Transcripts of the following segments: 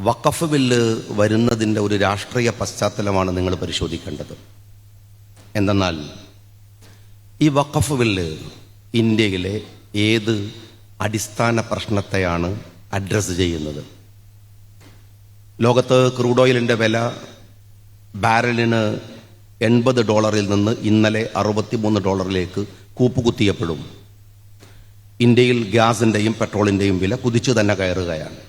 വഖഫ് bill വരുന്നതിൻ്റെ ഒരു രാഷ്ട്രീയ പശ്ചാത്തലമാണ് നിങ്ങൾ പരിശോധിക്കേണ്ടത്. എന്തെന്നാൽ ഈ വഖഫ് ബില്ല് ഇന്ത്യയിലെ ഏത് അടിസ്ഥാന പ്രശ്നത്തെയാണ് അഡ്രസ്സ് ചെയ്യുന്നത്? ലോകത്ത് ക്രൂഡ് ഓയിലിൻ്റെ വില ബാരലിന് $80 നിന്ന് ഇന്നലെ $63 കൂപ്പുകുത്തിയപ്പോഴും ഇന്ത്യയിൽ ഗ്യാസിൻ്റെയും പെട്രോളിൻ്റെയും വില കുതിച്ചു തന്നെ കയറുകയാണ്.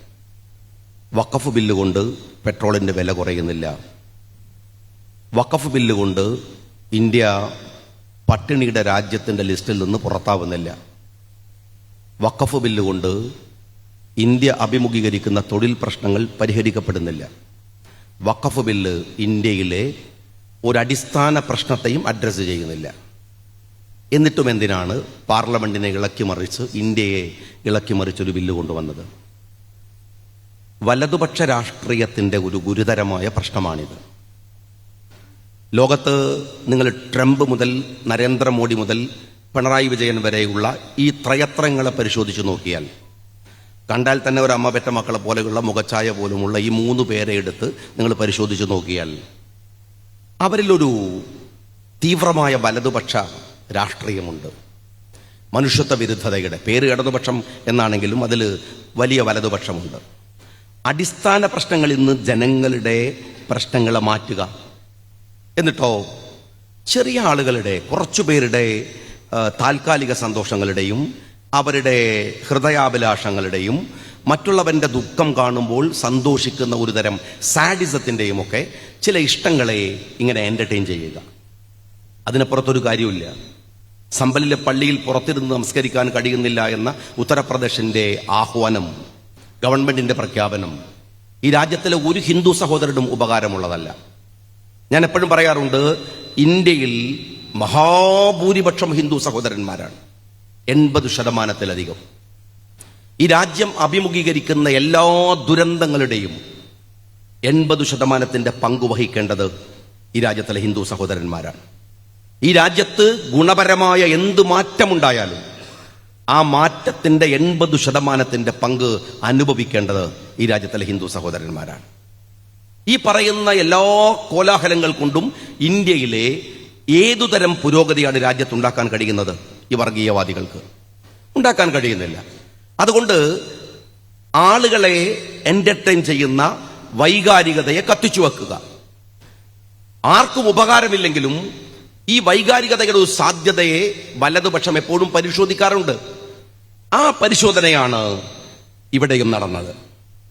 വഖഫ് ബില്ല് കൊണ്ട് പെട്രോളിൻ്റെ വില കുറയുന്നില്ല. വഖഫ് ബില്ല് കൊണ്ട് ഇന്ത്യ പട്ടിണിയുടെ രാജ്യത്തിൻ്റെ ലിസ്റ്റിൽ നിന്ന് പുറത്താവുന്നില്ല. വഖഫ് ബില്ല് കൊണ്ട് ഇന്ത്യ അഭിമുഖീകരിക്കുന്ന തൊഴിൽ പ്രശ്നങ്ങൾ പരിഹരിക്കപ്പെടുന്നില്ല. വഖഫ് ബില്ല് ഇന്ത്യയിലെ ഒരടിസ്ഥാന പ്രശ്നത്തെയും അഡ്രസ്സ് ചെയ്യുന്നില്ല. എന്നിട്ടും എന്തിനാണ് പാർലമെന്റിനെ ഇളക്കിമറിച്ച് ഇന്ത്യയെ ഇളക്കിമറിച്ചൊരു ബില്ല് കൊണ്ടുവന്നത്? വലതുപക്ഷ രാഷ്ട്രീയത്തിൻ്റെ ഒരു ഗുരുതരമായ പ്രശ്നമാണിത്. ലോകത്ത് നിങ്ങൾ ട്രംപ് മുതൽ നരേന്ദ്രമോദി മുതൽ പിണറായി വിജയൻ വരെയുള്ള ഈ ത്രയത്രങ്ങളെ പരിശോധിച്ചു നോക്കിയാൽ കണ്ടാൽ തന്നെ ഒരു അമ്മ പെറ്റ മക്കളെ പോലെയുള്ള മുഖച്ഛായ പോലുമുള്ള ഈ 3 പേരെ എടുത്ത് നിങ്ങൾ പരിശോധിച്ചു നോക്കിയാൽ അവരിലൊരു തീവ്രമായ വലതുപക്ഷ രാഷ്ട്രീയമുണ്ട്. മനുഷ്യത്വ വിരുദ്ധതയുടെ പേര് ഇടതുപക്ഷം എന്നാണെങ്കിലും അതിൽ വലിയ വലതുപക്ഷമുണ്ട്. അടിസ്ഥാന പ്രശ്നങ്ങളിൽ നിന്ന് ജനങ്ങളുടെ പ്രശ്നങ്ങളെ മാറ്റുക, എന്നിട്ടോ ചെറിയ ആളുകളുടെ കുറച്ചുപേരുടെ താൽക്കാലിക സന്തോഷങ്ങളുടെയും അവരുടെ ഹൃദയാഭിലാഷങ്ങളുടെയും മറ്റുള്ളവൻ്റെ ദുഃഖം കാണുമ്പോൾ സന്തോഷിക്കുന്ന ഒരു തരം സാഡിസത്തിൻ്റെയും ഒക്കെ ചില ഇഷ്ടങ്ങളെ ഇങ്ങനെ എൻ്റർടൈൻ ചെയ്യുക. അതിനപ്പുറത്തൊരു കാര്യമില്ല. സമ്പലിലെ പള്ളിയിൽ പുറത്തിരുന്ന് നമസ്കരിക്കാൻ കഴിയുന്നില്ല എന്ന ഉത്തർപ്രദേശിൻ്റെ ആഹ്വാനം, ഗവൺമെന്റിന്റെ പ്രഖ്യാപനം ഈ രാജ്യത്തിലെ ഒരു ഹിന്ദു സഹോദരനും ഉപകാരമുള്ളതല്ല. ഞാൻ എപ്പോഴും പറയാറുണ്ട്, ഇന്ത്യയിൽ മഹാഭൂരിപക്ഷം ഹിന്ദു സഹോദരന്മാരാണ്, 80%. ഈ രാജ്യം അഭിമുഖീകരിക്കുന്ന എല്ലാ ദുരന്തങ്ങളുടെയും 80% പങ്ക് വഹിക്കേണ്ടത് ഈ രാജ്യത്തിലെ ഹിന്ദു സഹോദരന്മാരാണ്. ഈ രാജ്യത്ത് ഗുണപരമായ എന്ത് മാറ്റമുണ്ടായാലും ആ മാറ്റത്തിന്റെ 80% പങ്ക് അനുഭവിക്കേണ്ടത് ഈ രാജ്യത്തിലെ ഹിന്ദു സഹോദരന്മാരാണ്. ഈ പറയുന്ന എല്ലാ കോലാഹലങ്ങൾ കൊണ്ടും ഇന്ത്യയിലെ ഏതുതരം പുരോഗതിയാണ് രാജ്യത്തുണ്ടാക്കാൻ കഴിയുന്നത്? ഈ വർഗീയവാദികൾക്ക് ഉണ്ടാക്കാൻ കഴിയുന്നില്ല. അതുകൊണ്ട് ആളുകളെ എന്റർടൈൻ ചെയ്യുന്ന വൈകാരികതയെ കത്തിച്ചു വെക്കുക. ആർക്കും ഉപകാരമില്ലെങ്കിലും ഈ വൈകാരികതയുടെ ഒരു സാധ്യതയെ വലതുപക്ഷം എപ്പോഴും പരിശോധിക്കാറുണ്ട്. ആ പരിശോധനയാണ് ഇവിടെയും നടന്നത്.